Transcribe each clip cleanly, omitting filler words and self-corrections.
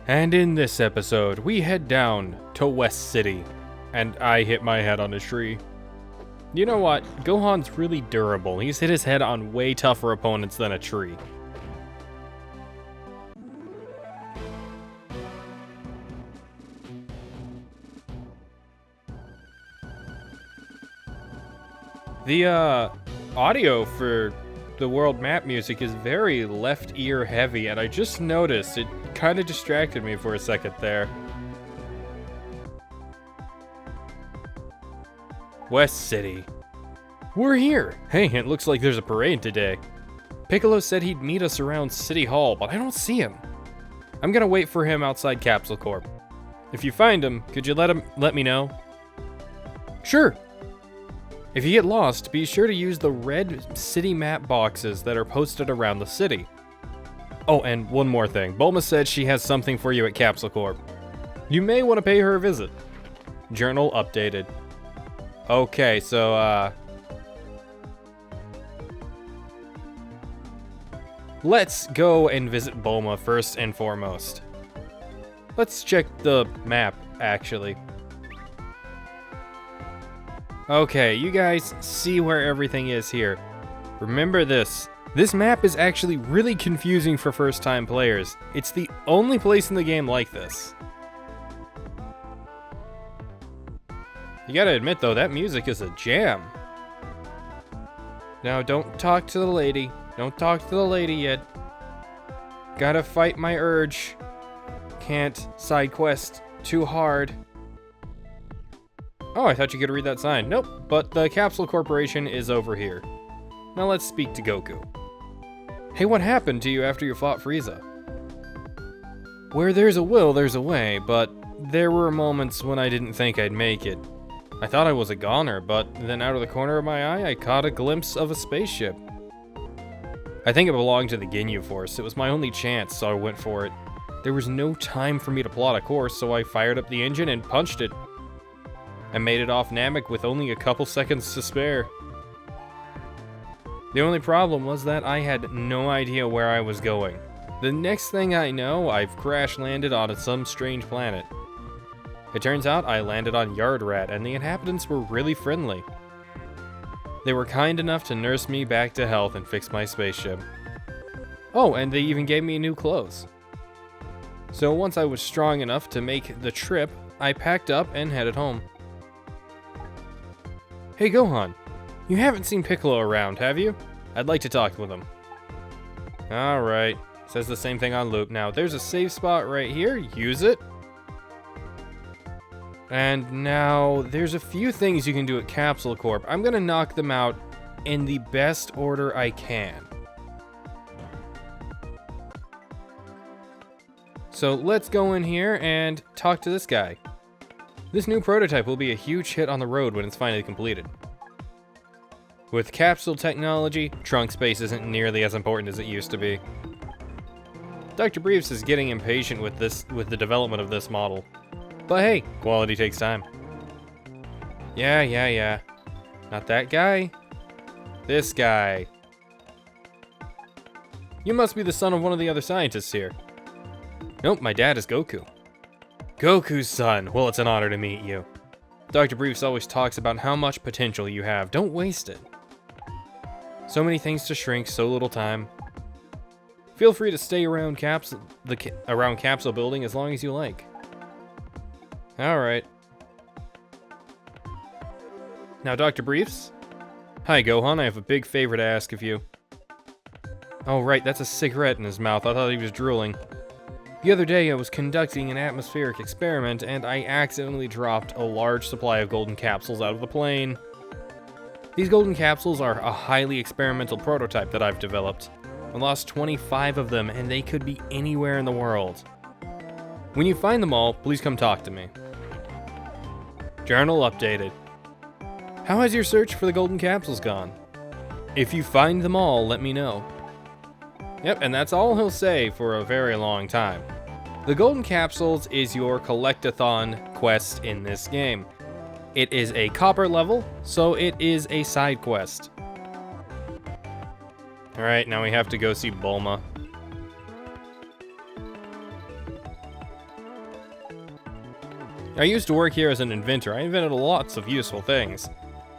And in this episode, we head down to West City, and I hit my head on a tree. You know what? Gohan's really durable. He's hit his head on way tougher opponents than a tree. The audio for the world map music is very left ear heavy, and I just noticed it kind of distracted me for a second there. West City. We're here. Hey, it looks like there's a parade today. Piccolo said he'd meet us around City Hall, but I don't see him. I'm gonna wait for him outside Capsule Corp. If you find him, could you let me know? Sure. If you get lost, be sure to use the red city map boxes that are posted around the city. Oh, and one more thing. Bulma said she has something for you at Capsule Corp. You may want to pay her a visit. Journal updated. Okay, so, let's go and visit Bulma first and foremost. Let's check the map, actually. Okay, you guys see where everything is here. Remember this. This map is actually really confusing for first-time players. It's the only place in the game like this. You gotta admit, though, that music is a jam. Now, don't talk to the lady. Don't talk to the lady yet. Gotta fight my urge. Can't side quest too hard. Oh, I thought you could read that sign. Nope, but the Capsule Corporation is over here. Now let's speak to Goku. Hey, what happened to you after you fought Frieza? Where there's a will, there's a way, but there were moments when I didn't think I'd make it. I thought I was a goner, but then out of the corner of my eye, I caught a glimpse of a spaceship. I think it belonged to the Ginyu Force. It was my only chance, so I went for it. There was no time for me to plot a course, so I fired up the engine and punched it. I made it off Namek with only a couple seconds to spare. The only problem was that I had no idea where I was going. The next thing I know, I've crash landed on some strange planet. It turns out I landed on Yard Rat, and the inhabitants were really friendly. They were kind enough to nurse me back to health and fix my spaceship. Oh, and they even gave me new clothes. So once I was strong enough to make the trip, I packed up and headed home. Hey Gohan, you haven't seen Piccolo around, have you? I'd like to talk with him. Alright, says the same thing on loop. Now, there's a save spot right here, use it. And now, there's a few things you can do at Capsule Corp. I'm gonna knock them out in the best order I can. So let's go in here and talk to this guy. This new prototype will be a huge hit on the road when it's finally completed. With capsule technology, trunk space isn't nearly as important as it used to be. Dr. Briefs is getting impatient with the development of this model. But hey, quality takes time. Yeah. Not that guy. This guy. You must be the son of one of the other scientists here. Nope, my dad is Goku. Goku's son. Well, it's an honor to meet you. Dr. Briefs always talks about how much potential you have. Don't waste it. So many things to shrink, so little time. Feel free to stay around Capsule Building as long as you like. Alright. Now, Dr. Briefs? Hi, Gohan. I have a big favor to ask of you. Oh, right. That's a cigarette in his mouth. I thought he was drooling. The other day, I was conducting an atmospheric experiment, and I accidentally dropped a large supply of golden capsules out of the plane. These golden capsules are a highly experimental prototype that I've developed. I lost 25 of them, and they could be anywhere in the world. When you find them all, please come talk to me. Journal updated. How has your search for the golden capsules gone? If you find them all, let me know. Yep, and that's all he'll say for a very long time. The golden capsules is your collectathon quest in this game. It is a copper level, so it is a side quest. Alright, now we have to go see Bulma. I used to work here as an inventor. I invented lots of useful things.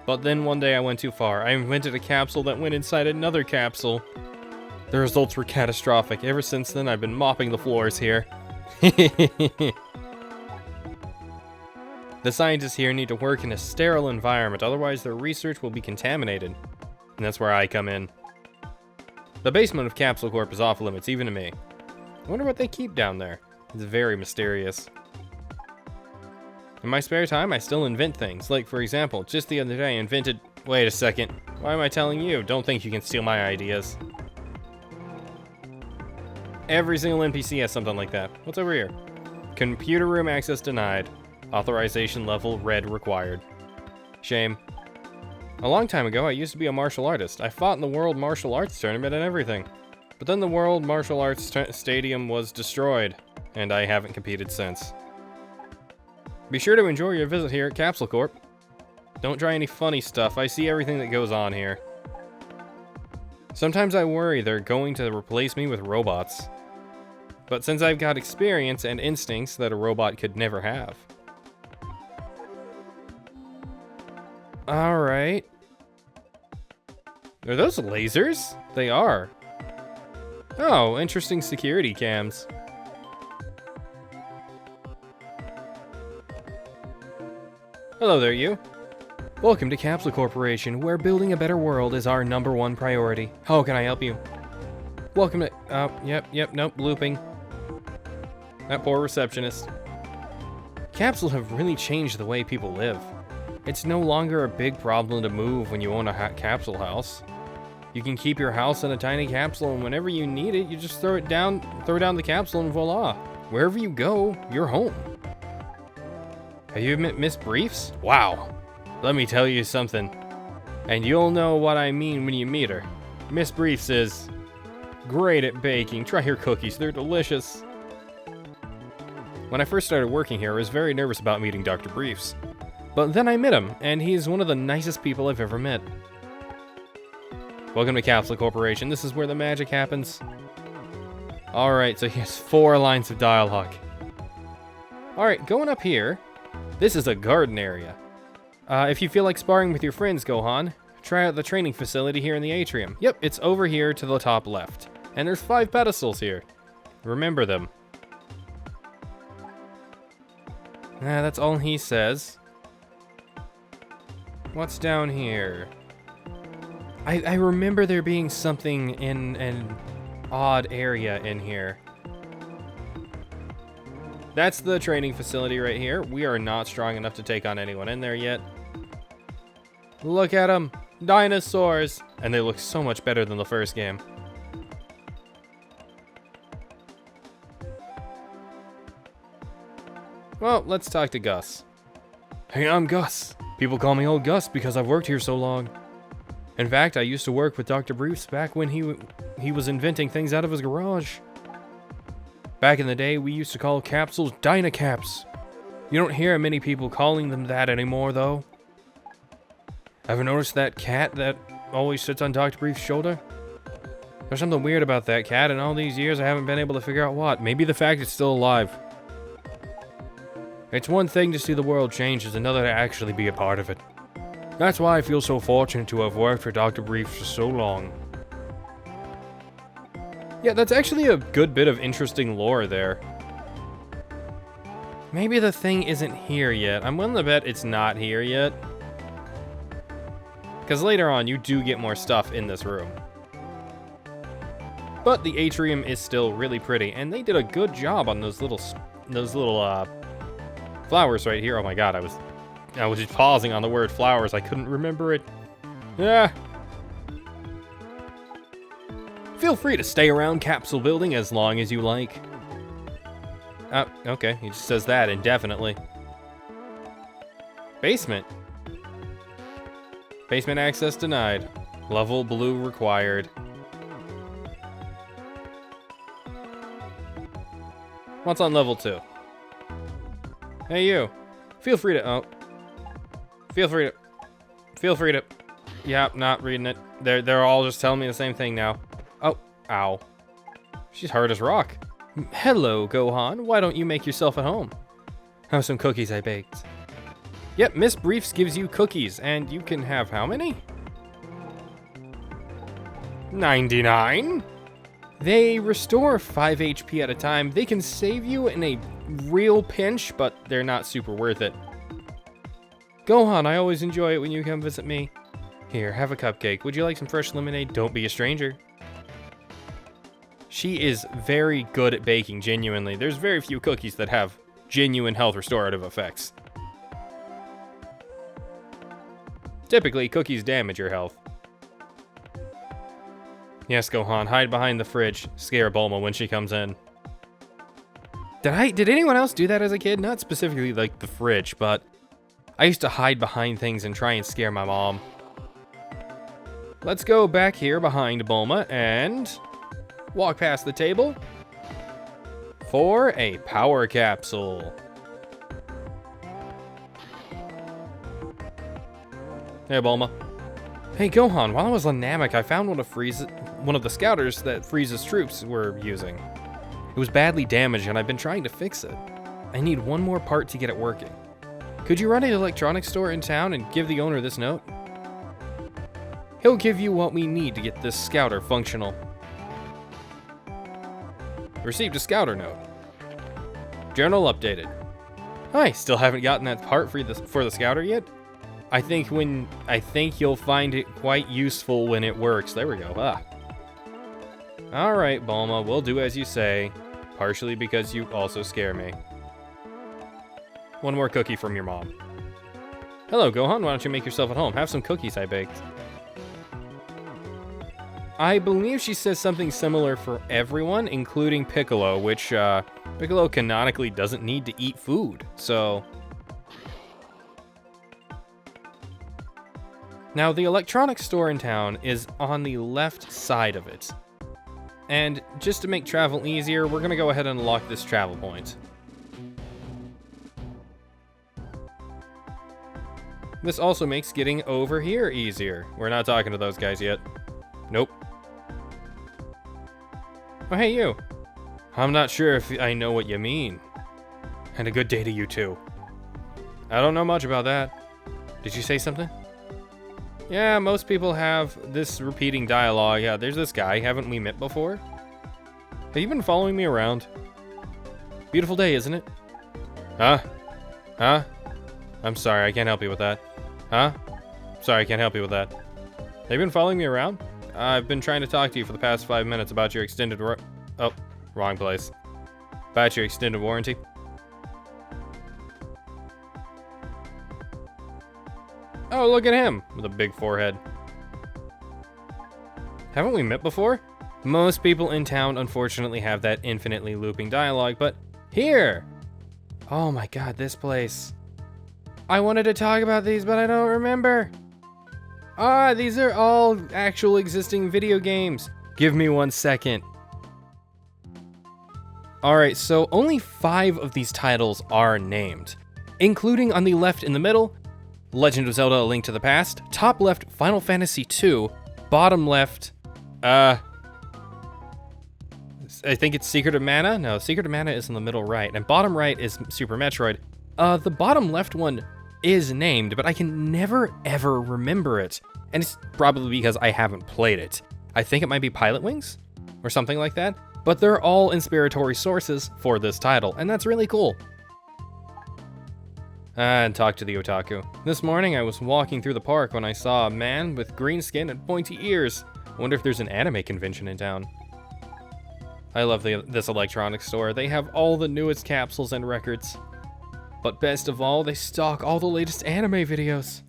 But then one day I went too far. I invented a capsule that went inside another capsule. The results were catastrophic. Ever since then, I've been mopping the floors here. The scientists here need to work in a sterile environment, otherwise their research will be contaminated. And that's where I come in. The basement of Capsule Corp is off limits, even to me. I wonder what they keep down there. It's very mysterious. In my spare time, I still invent things. Like, for example, just the other day I invented... Wait a second. Why am I telling you? Don't think you can steal my ideas. Every single NPC has something like that. What's over here? Computer room access denied. Authorization level red required. Shame. A long time ago, I used to be a martial artist. I fought in the World Martial Arts Tournament and everything. But then the World Martial Arts Stadium was destroyed, and I haven't competed since. Be sure to enjoy your visit here at Capsule Corp. Don't try any funny stuff. I see everything that goes on here. Sometimes I worry they're going to replace me with robots. But since I've got experience and instincts that a robot could never have. Alright. Are those lasers? They are. Oh, interesting security cams. Hello there, you. Welcome to Capsule Corporation, where building a better world is our #1 priority. How can I help you? Welcome to... Oh, nope, looping. That poor receptionist. Capsule have really changed the way people live. It's no longer a big problem to move when you own a capsule house. You can keep your house in a tiny capsule, and whenever you need it, you just throw down the capsule, and voila. Wherever you go, you're home. Have you met Miss Briefs? Wow. Let me tell you something. And you'll know what I mean when you meet her. Miss Briefs is great at baking. Try her cookies, they're delicious. When I first started working here, I was very nervous about meeting Dr. Briefs. But then I met him, and he's one of the nicest people I've ever met. Welcome to Capsule Corporation. This is where the magic happens. Alright, so he has 4 lines of dialogue. Alright, going up here, this is a garden area. If you feel like sparring with your friends, Gohan, try out the training facility here in the atrium. Yep, it's over here to the top left. And there's 5 pedestals here. Remember them. That's all he says. What's down here? I remember there being something in an odd area in here. That's the training facility right here. We are not strong enough to take on anyone in there yet. Look at them. Dinosaurs. And they look so much better than the first game. Well, let's talk to Gus. Hey, I'm Gus. People call me Old Gus because I've worked here so long. In fact, I used to work with Dr. Briefs back when he was inventing things out of his garage. Back in the day, we used to call capsules Dynacaps. You don't hear many people calling them that anymore, though. Ever noticed that cat that always sits on Dr. Brief's shoulder? There's something weird about that cat, and all these years I haven't been able to figure out what. Maybe the fact it's still alive. It's one thing to see the world change, it's another to actually be a part of it. That's why I feel so fortunate to have worked for Dr. Briefs for so long. Yeah, that's actually a good bit of interesting lore there. Maybe the thing isn't here yet. I'm willing to bet it's not here yet. Because later on, you do get more stuff in this room. But the atrium is still really pretty, and they did a good job on those little flowers right here. Oh my god, I was just pausing on the word flowers. I couldn't remember it. Yeah. Feel free to stay around Capsule Building as long as you like. Okay, he just says that indefinitely. Basement. Basement access denied. Level blue required. What's on level 2? Hey you. Feel free to yeah, not reading it. They're all just telling me the same thing now. Oh, ow. She's hard as rock. Hello, Gohan. Why don't you make yourself at home? Have some cookies I baked. Yep, Miss Briefs gives you cookies, and you can have how many? 99? They restore 5 HP at a time. They can save you in a real pinch, but they're not super worth it. Gohan, I always enjoy it when you come visit me. Here, have a cupcake. Would you like some fresh lemonade? Don't be a stranger. She is very good at baking, genuinely. There's very few cookies that have genuine health restorative effects. Typically, cookies damage your health. Yes, Gohan, hide behind the fridge. Scare Bulma when she comes in. Did anyone else do that as a kid? Not specifically like the fridge, but I used to hide behind things and try and scare my mom. Let's go back here behind Bulma and walk past the table for a power capsule. Hey, Bulma. Hey, Gohan, while I was on Namek, I found one of the scouters that Frieza's troops were using. It was badly damaged, and I've been trying to fix it. I need one more part to get it working. Could you run to the electronics store in town and give the owner this note? He'll give you what we need to get this scouter functional. Received a scouter note. Journal updated. Hi, still haven't gotten that part for the scouter yet? I think you'll find it quite useful when it works. There we go. Alright, Bulma, we'll do as you say. Partially because you also scare me. One more cookie from your mom. Hello, Gohan, why don't you make yourself at home? Have some cookies I baked. I believe she says something similar for everyone, including Piccolo, which, Piccolo canonically doesn't need to eat food, so... Now, the electronics store in town is on the left side of it. And just to make travel easier, we're gonna go ahead and unlock this travel point. This also makes getting over here easier. We're not talking to those guys yet. Nope. Oh, hey, you. I'm not sure if I know what you mean. And a good day to you, too. I don't know much about that. Did you say something? Yeah, most people have this repeating dialogue. Yeah, there's this guy. Haven't we met before? Have you been following me around? Beautiful day, isn't it? Huh? Huh? I'm sorry, I can't help you with that. Huh? Sorry, I can't help you with that. Have you been following me around? I've been trying to talk to you for the past 5 minutes about your extended oh, wrong place. About your extended warranty. Oh, look at him with a big forehead. Haven't we met before? Most people in town unfortunately have that infinitely looping dialogue, but here! Oh my god, this place. I wanted to talk about these, but I don't remember. Ah, these are all actual existing video games. Give me 1 second. Alright, so only 5 of these titles are named, including on the left in the middle, Legend of Zelda: A Link to the Past, top left, Final Fantasy II, bottom left, I think it's Secret of Mana? No, Secret of Mana is in the middle right, and bottom right is Super Metroid. The bottom left one is named, but I can never ever remember it, and it's probably because I haven't played it. I think it might be Pilot Wings, or something like that, but they're all inspiratory sources for this title, and that's really cool. And talk to the otaku. This morning I was walking through the park when I saw a man with green skin and pointy ears. I wonder if there's an anime convention in town. I love this electronics store. They have all the newest capsules and records. But best of all, they stock all the latest anime videos.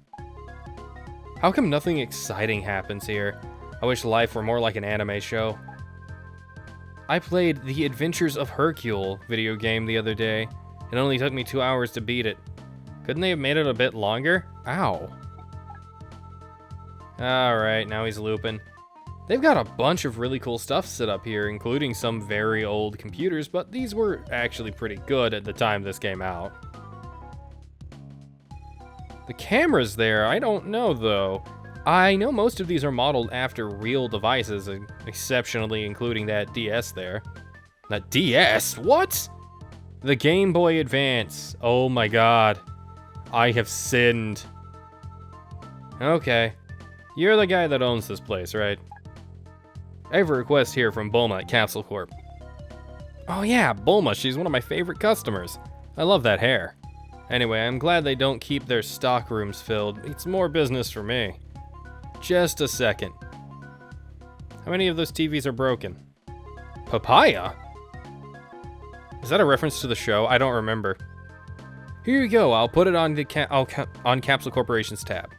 How come nothing exciting happens here? I wish life were more like an anime show. I played the Adventures of Hercule video game the other day. It only took me 2 hours to beat it. Couldn't they have made it a bit longer? Ow. Alright, now he's looping. They've got a bunch of really cool stuff set up here, including some very old computers, but these were actually pretty good at the time this came out. The cameras there, I don't know though. I know most of these are modeled after real devices, exceptionally including that DS there. That DS? What? The Game Boy Advance. Oh my god. I have sinned. Okay. You're the guy that owns this place, right? I have a request here from Bulma at Capsule Corp. Oh yeah, Bulma, she's one of my favorite customers. I love that hair. Anyway, I'm glad they don't keep their stock rooms filled. It's more business for me. Just a second. How many of those TVs are broken? Papaya? Is that a reference to the show? I don't remember. Here you go, I'll put it on the on Capsule Corporation's tab.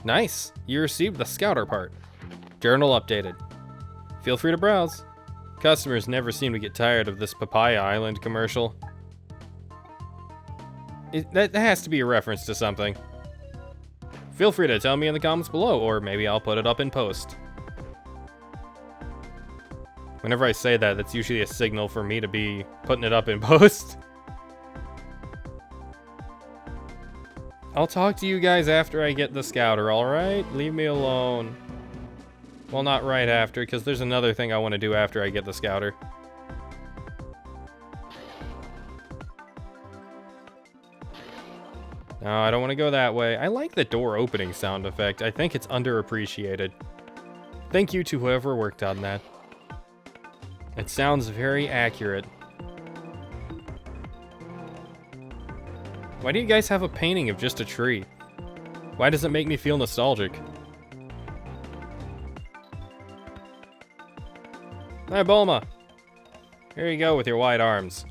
Nice, you received the scouter part. Journal updated. Feel free to browse. Customers never seem to get tired of this Papaya Island commercial. That has to be a reference to something. Feel free to tell me in the comments below, or maybe I'll put it up in post. Whenever I say that, that's usually a signal for me to be putting it up in post. I'll talk to you guys after I get the scouter, alright? Leave me alone. Well, not right after, because there's another thing I want to do after I get the scouter. No, I don't want to go that way. I like the door opening sound effect. I think it's underappreciated. Thank you to whoever worked on that. It sounds very accurate. Why do you guys have a painting of just a tree? Why does it make me feel nostalgic? Hi, Bulma. Here you go with your wide arms.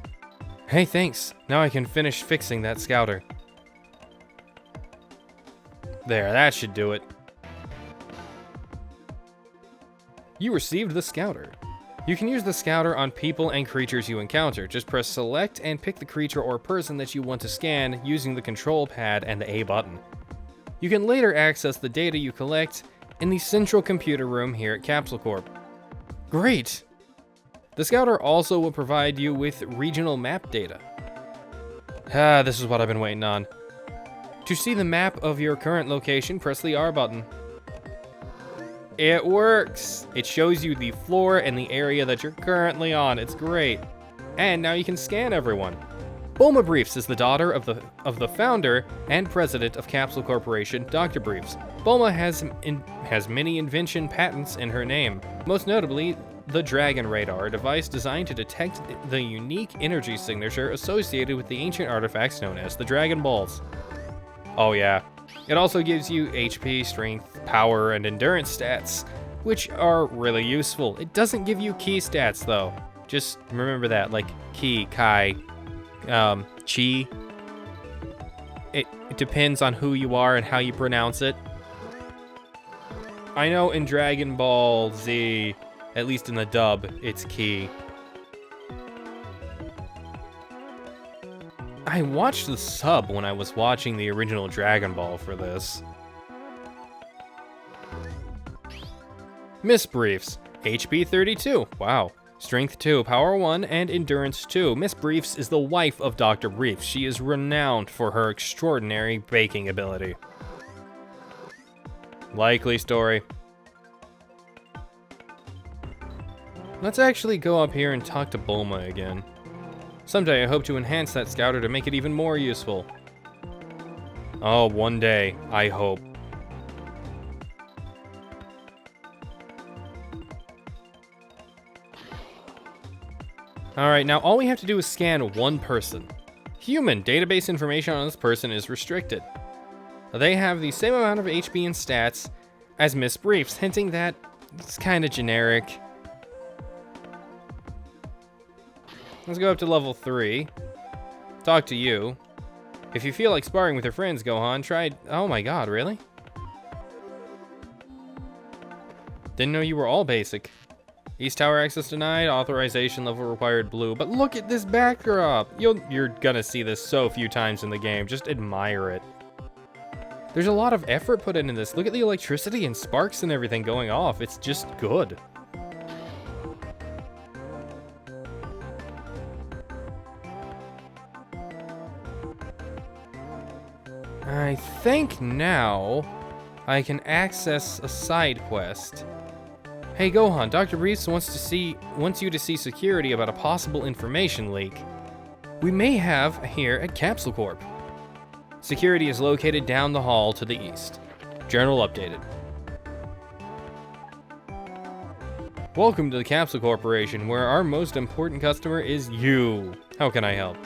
Hey, thanks. Now I can finish fixing that scouter. There, that should do it. You received the scouter. You can use the scouter on people and creatures you encounter. Just press select and pick the creature or person that you want to scan using the control pad and the A button. You can later access the data you collect in the central computer room here at Capsule Corp. Great! The scouter also will provide you with regional map data. This is what I've been waiting on. To see the map of your current location, press the R button. It works! It shows you the floor and the area that you're currently on. It's great. And now you can scan everyone. Bulma Briefs is the daughter of the founder and president of Capsule Corporation, Dr. Briefs. Bulma has many invention patents in her name, most notably the Dragon Radar, a device designed to detect the unique energy signature associated with the ancient artifacts known as the Dragon Balls. Oh yeah. It also gives you HP, strength, power, and endurance stats, which are really useful. It doesn't give you key stats though. Just remember that, like ki, kai, chi. It depends on who you are and how you pronounce it. I know in Dragon Ball Z, at least in the dub, it's ki. I watched the sub when I was watching the original Dragon Ball for this. Miss Briefs, HP 32, wow. Strength 2, Power 1, and Endurance 2. Miss Briefs is the wife of Dr. Briefs. She is renowned for her extraordinary baking ability. Likely story. Let's actually go up here and talk to Bulma again. Someday I hope to enhance that scouter to make it even more useful. Oh, one day, I hope. Alright, now all we have to do is scan one person. Human, database information on this person is restricted. They have the same amount of HP and stats as Miss Briefs, hinting that it's kind of generic. Let's go up to level 3. Talk to you. If you feel like sparring with your friends, Gohan, try... Oh my god, really? Didn't know you were all basic. East Tower access denied, authorization level required blue. But look at this backdrop! You're gonna see this so few times in the game, just admire it. There's a lot of effort put into this. Look at the electricity and sparks and everything going off. It's just good. I think now I can access a side quest. Hey Gohan, Dr. Briefs wants you to see security about a possible information leak we may have here at Capsule Corp. Security is located down the hall to the east. Journal updated. Welcome to the Capsule Corporation, where our most important customer is you. How can I help?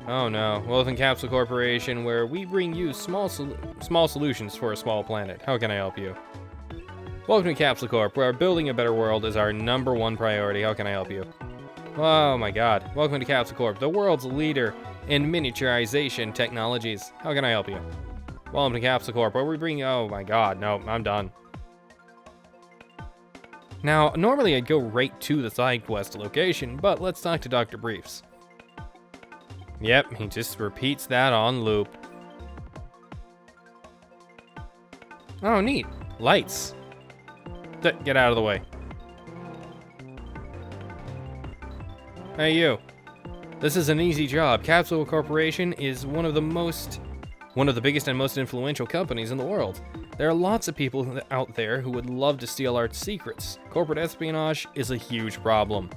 Oh no. Welcome to Capsule Corporation, where we bring you small solutions for a small planet. How can I help you? Welcome to Capsule Corp, where building a better world is our #1 priority. How can I help you? Oh my god. Welcome to Capsule Corp, the world's leader in miniaturization technologies. How can I help you? Welcome to Capsule Corp, where we bring... Oh my god, no, I'm done. Now, normally I'd go right to the side quest location, but let's talk to Dr. Briefs. Yep, he just repeats that on loop. Oh, neat. Lights. Get out of the way. Hey, you. This is an easy job. Capsule Corporation is one of the biggest and most influential companies in the world. There are lots of people out there who would love to steal our secrets. Corporate espionage is a huge problem.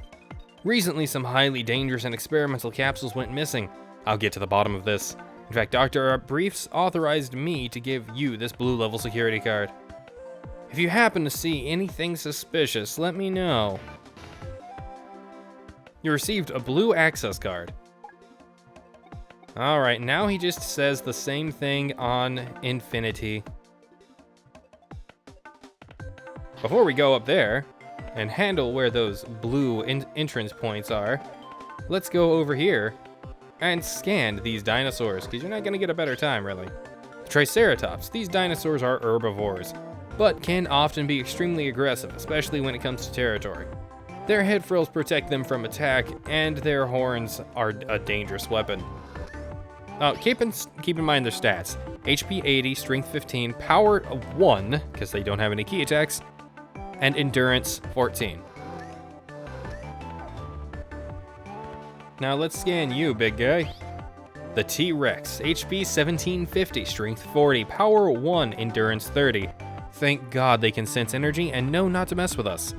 Recently, some highly dangerous and experimental capsules went missing. I'll get to the bottom of this. In fact, Dr. Briefs authorized me to give you this blue level security card. If you happen to see anything suspicious, let me know. You received a blue access card. Alright, now he just says the same thing on Infinity. Before we go up there and handle where those blue entrance points are, let's go over here and scan these dinosaurs, because you're not going to get a better time, really. Triceratops. These dinosaurs are herbivores, but can often be extremely aggressive, especially when it comes to territory. Their head frills protect them from attack, and their horns are a dangerous weapon. Keep in mind their stats. HP 80, Strength 15, Power 1, because they don't have any key attacks, and Endurance 14. Now let's scan you, big guy. The T-Rex, HP 1750, Strength 40, Power 1, Endurance 30. Thank God they can sense energy and know not to mess with us.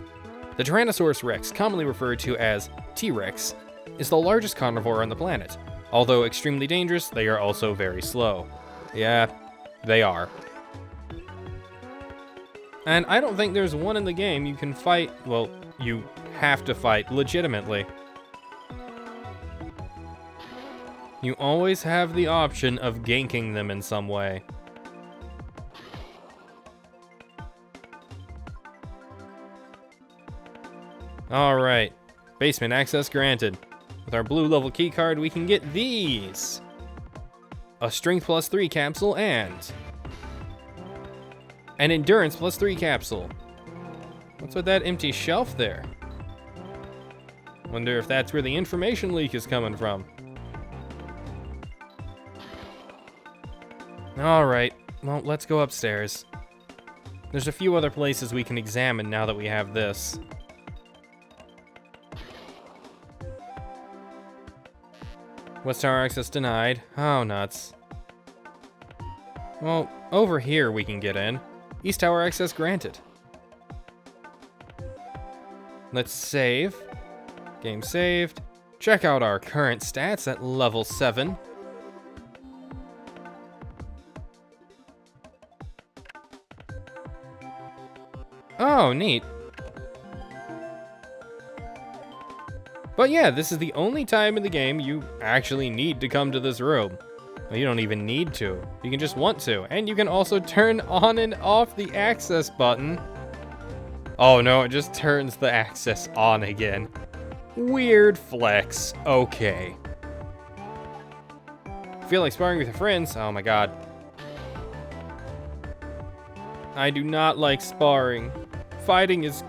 The Tyrannosaurus Rex, commonly referred to as T-Rex, is the largest carnivore on the planet. Although extremely dangerous, they are also very slow. Yeah, they are. And I don't think there's one in the game you can fight, well, you have to fight legitimately. You always have the option of ganking them in some way. Alright, basement access granted. With our blue level key card, we can get these. A Strength +3 capsule and an Endurance +3 capsule. What's with that empty shelf there? Wonder if that's where the information leak is coming from. Alright, well, let's go upstairs. There's a few other places we can examine now that we have this. West Tower access denied. Oh, nuts. Well, over here we can get in. East Tower access granted. Let's save. Game saved. Check out our current stats at level 7. Oh, neat. But yeah, this is the only time in the game you actually need to come to this room. Well, you don't even need to. You can just want to. And you can also turn on and off the access button. Oh no, it just turns the access on again. Weird flex. Okay. Feel like sparring with your friends? Oh my god. I do not like sparring. Fighting is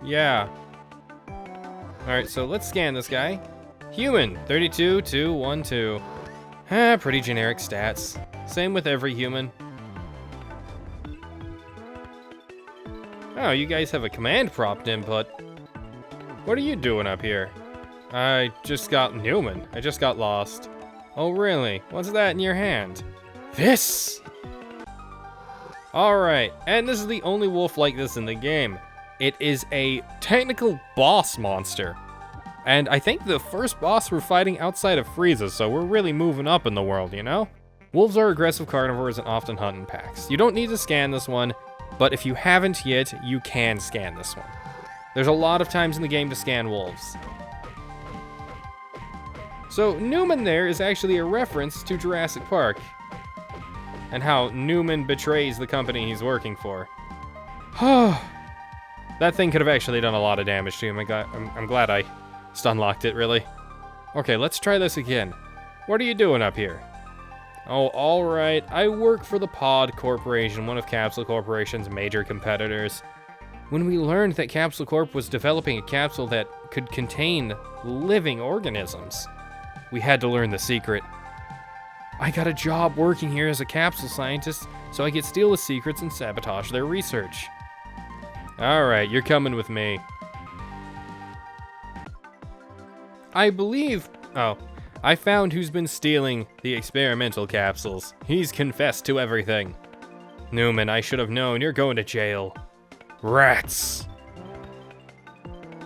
yeah. Alright, so let's scan this guy. Human, 32212. Pretty generic stats. Same with every human. Oh, you guys have a command prompt input. What are you doing up here? I just got Newman. I just got lost. Oh, really? What's that in your hand? This! Alright, and this is the only wolf like this in the game. It is a technical boss monster. And I think the first boss we're fighting outside of Frieza, so we're really moving up in the world, you know? Wolves are aggressive carnivores and often hunt in packs. You don't need to scan this one, but if you haven't yet, you can scan this one. There's a lot of times in the game to scan wolves. So Newman there is actually a reference to Jurassic Park, and how Newman betrays the company he's working for. That thing could have actually done a lot of damage to him. I'm glad I stun-locked it, really. Okay, let's try this again. What are you doing up here? Oh, alright. I work for the Pod Corporation, one of Capsule Corporation's major competitors. When we learned that Capsule Corp was developing a capsule that could contain living organisms, we had to learn the secret. I got a job working here as a capsule scientist, so I could steal the secrets and sabotage their research. Alright, you're coming with me. I found who's been stealing the experimental capsules. He's confessed to everything. Newman, I should have known. You're going to jail. Rats!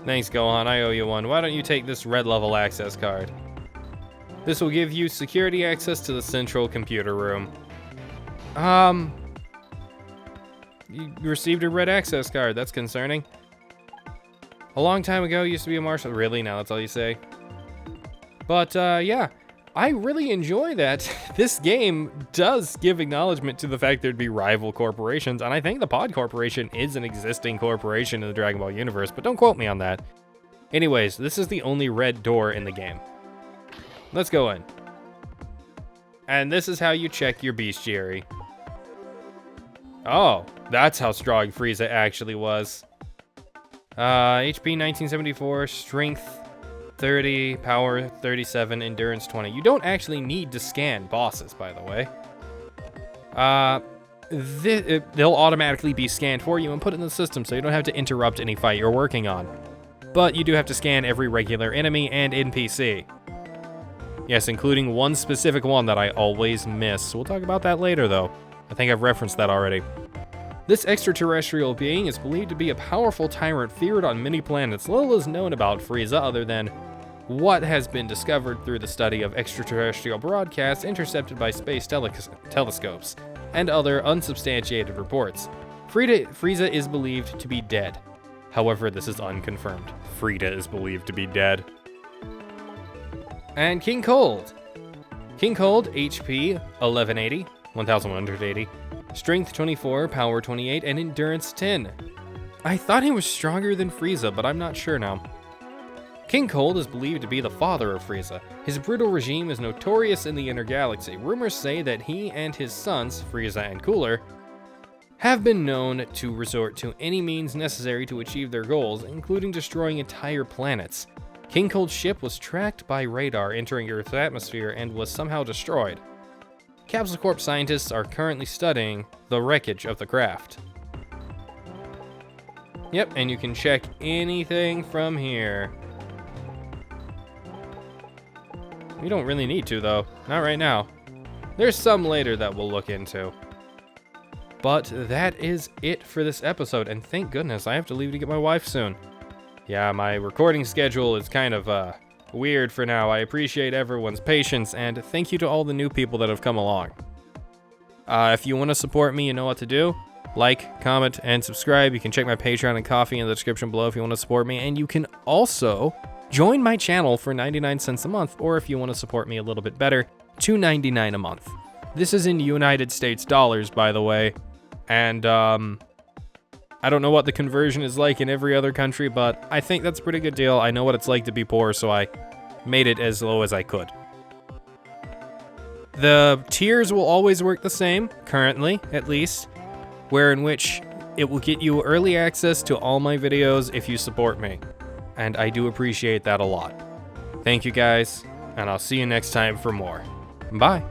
Thanks, Gohan. I owe you one. Why don't you take this red level access card? This will give you security access to the central computer room. You received a red access card. That's concerning. A long time ago, you used to be a marshal. Really? Now that's all you say? But, yeah. I really enjoy that this game does give acknowledgement to the fact there'd be rival corporations, and I think the Pod Corporation is an existing corporation in the Dragon Ball universe, but don't quote me on that. Anyways, this is the only red door in the game. Let's go in. And this is how you check your bestiary. Oh, that's how strong Frieza actually was. HP 1974, strength 30, power 37, endurance 20. You don't actually need to scan bosses, by the way. They'll automatically be scanned for you and put in the system, so you don't have to interrupt any fight you're working on. But you do have to scan every regular enemy and NPC. Yes, including one specific one that I always miss. We'll talk about that later, though. I think I've referenced that already. This extraterrestrial being is believed to be a powerful tyrant feared on many planets. Little is known about Frieza other than what has been discovered through the study of extraterrestrial broadcasts intercepted by space telescopes and other unsubstantiated reports. Frieza is believed to be dead. However, this is unconfirmed. Frieza is believed to be dead. And King Cold. King Cold, HP 1180, 1180, strength 24, power 28, and endurance 10. I thought he was stronger than Frieza, but I'm not sure now. King Cold is believed to be the father of Frieza. His brutal regime is notorious in the inner galaxy. Rumors say that he and his sons, Frieza and Cooler, have been known to resort to any means necessary to achieve their goals, including destroying entire planets. King Cold's ship was tracked by radar entering Earth's atmosphere and was somehow destroyed. Capsule Corp scientists are currently studying the wreckage of the craft. Yep, and you can check anything from here. We don't really need to, though. Not right now. There's some later that we'll look into. But that is it for this episode, and thank goodness I have to leave to get my wife soon. Yeah, my recording schedule is kind of weird for now. I appreciate everyone's patience, and thank you to all the new people that have come along. If you want to support me, you know what to do. Like, comment, and subscribe. You can check my Patreon and Ko-fi in the description below if you want to support me, and you can also join my channel for 99 cents a month, or if you want to support me a little bit better, $2.99 a month. This is in United States dollars, by the way, and I don't know what the conversion is like in every other country, but I think that's a pretty good deal. I know what it's like to be poor, so I made it as low as I could. The tiers will always work the same, currently, at least, where in which it will get you early access to all my videos if you support me. And I do appreciate that a lot. Thank you guys, and I'll see you next time for more. Bye.